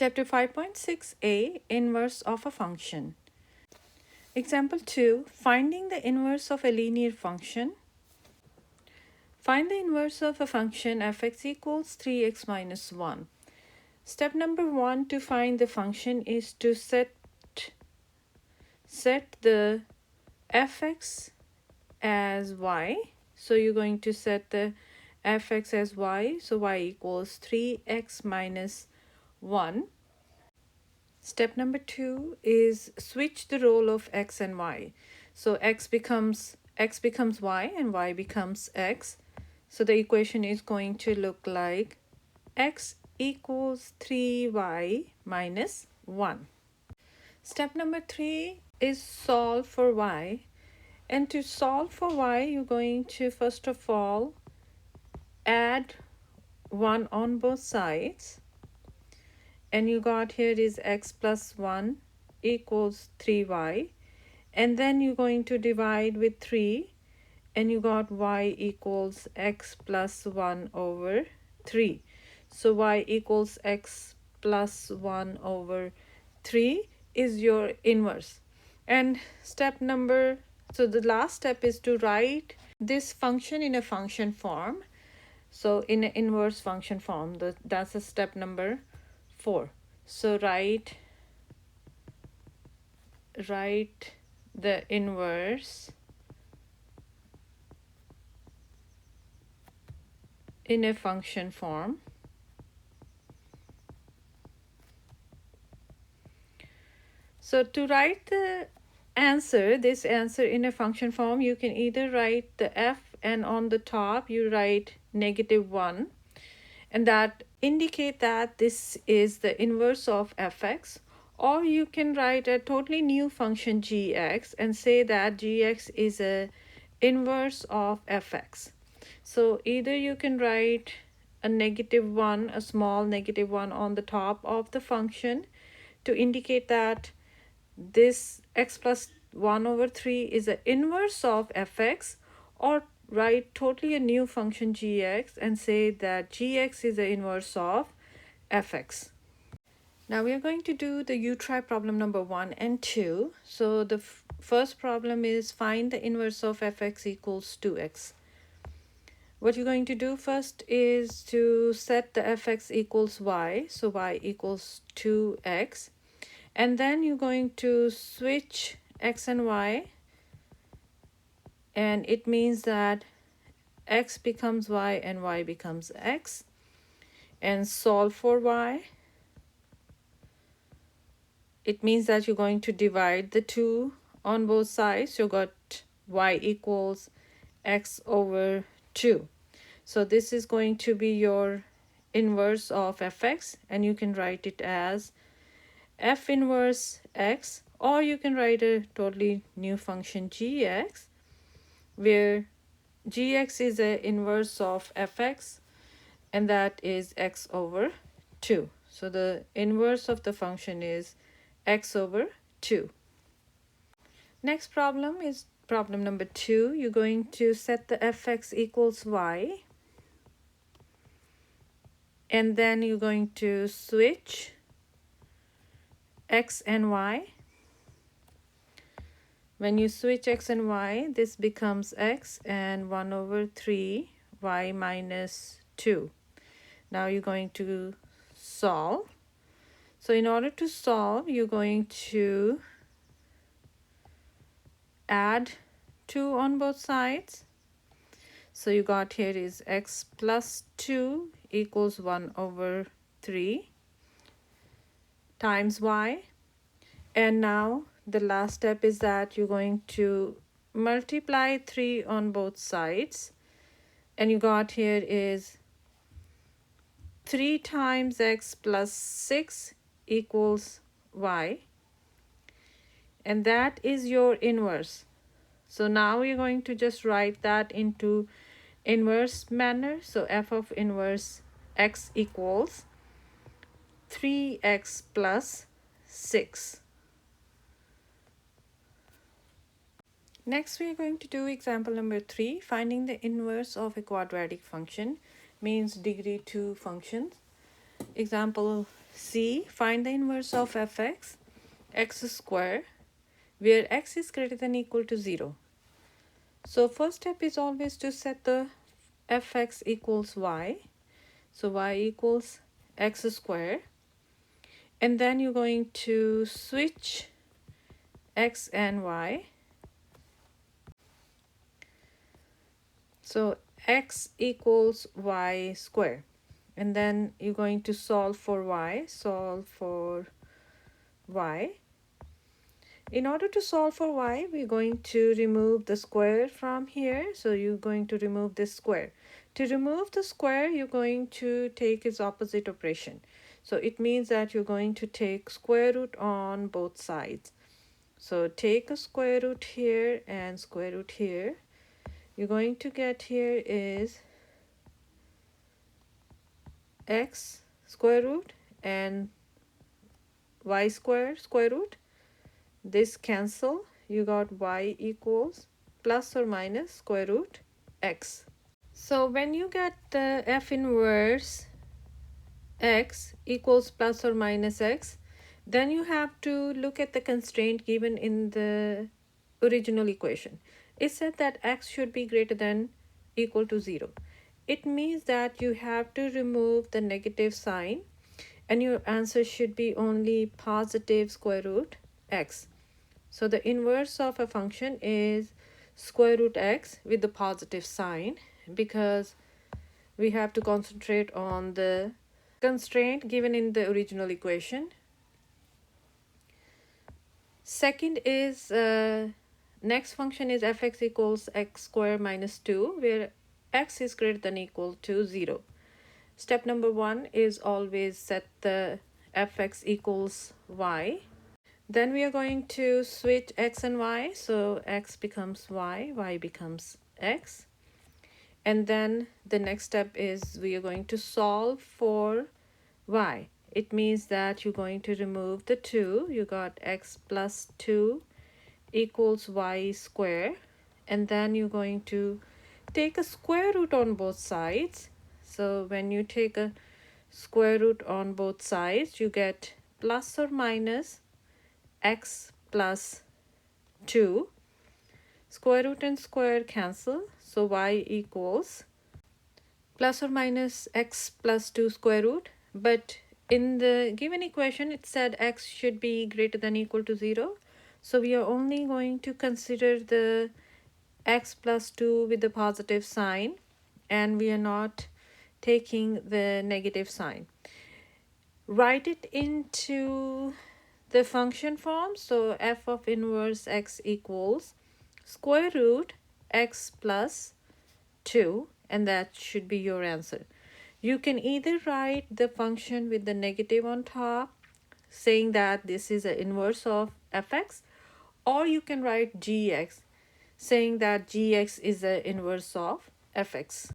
Chapter 5.6a, Inverse of a function. Example 2, finding the inverse of a linear function. Find the inverse of a function fx equals 3x minus 1. Step number 1 to find the function is to set the fx as y. So you're going to set the fx as y. So y equals 3x minus 1. Step number 2 is switch the role of x and y. So x becomes y and y becomes x. So the equation is going to look like x equals 3y minus 1. Step number 3 is solve for y. And to solve for y, you're going to first of all add 1 on both sides. And you got here is x plus 1 equals 3y. And then you're going to divide with 3. And you got y equals x plus 1 over 3. So y equals x plus 1 over 3 is your inverse. And so the last step is to write this function in a function form. So in an inverse function form, that's a step number 4. So write the inverse in a function form. So to write this answer in a function form, you can either write the f and on the top you write -1, and that indicate that this is the inverse of fx, or you can write a totally new function gx and say that gx is a inverse of fx. So either you can write a -1, a small -1 on the top of the function to indicate that this x plus 1 over 3 is an inverse of fx, or write totally a new function gx and say that gx is the inverse of fx. Now we are going to do the U-try problem number 1 and 2. So the first problem is find the inverse of fx equals 2x. What you're going to do first is to set the fx equals y, so y equals 2x, and then you're going to switch x and y, and it means that x becomes y and y becomes x, and solve for y. It means that you're going to divide the 2 on both sides. You got y equals x over 2. So this is going to be your inverse of fx, and you can write it as f inverse x, or you can write a totally new function gx, where gx is the inverse of fx, and that is x over 2. So the inverse of the function is x over 2. Next problem is problem number 2. You're going to set the fx equals y, and then you're going to switch x and y. When you switch x and y, this becomes x and 1 over 3 y minus 2. Now you're going to solve. So in order to solve, you're going to add 2 on both sides. So you got here is x plus 2 equals 1 over 3 times y. And now the last step is that you're going to multiply 3 on both sides. And you got here is 3 times x plus 6 equals y. And that is your inverse. So now we're going to just write that into inverse manner. So f of inverse x equals 3x plus 6. Next, we are going to do example number 3, finding the inverse of a quadratic function, means degree 2 functions. Example C. Find the inverse of fx, x square, where x is greater than or equal to 0. So first step is always to set the fx equals y. So y equals x square. And then you're going to switch x and y. So x equals y square. And then you're going to solve for y. Solve for y. In order to solve for y, we're going to remove the square from here. So you're going to remove this square. To remove the square, you're going to take its opposite operation. So it means that you're going to take square root on both sides. So take a square root here and square root here. You're going to get here is x square root and y square root. This cancel. You got y equals plus or minus square root x. So when you get the f inverse x equals plus or minus x, then you have to look at the constraint given in the original equation. It said that x should be greater than or equal to 0. It means that you have to remove the negative sign and your answer should be only positive square root x. So the inverse of a function is square root x with the positive sign, because we have to concentrate on the constraint given in the original equation. Second is next function is fx equals x squared minus 2, where x is greater than or equal to 0. Step number 1 is always set the fx equals y. Then we are going to switch x and y. So x becomes y becomes x. And then the next step is we are going to solve for y. It means that you're going to remove the 2. You got x plus 2 equals y square. And then you're going to take a square root on both sides. So when you take a square root on both sides, you get plus or minus x plus 2. Square root and square cancel. So y equals plus or minus x plus 2 square root. But in the given equation, it said x should be greater than or equal to 0. So we are only going to consider the x plus 2 with the positive sign, and we are not taking the negative sign. Write it into the function form. So f of inverse x equals square root x plus 2, and that should be your answer. You can either write the function with the negative on top, saying that this is an inverse of fx, or you can write gx, saying that gx is the inverse of fx.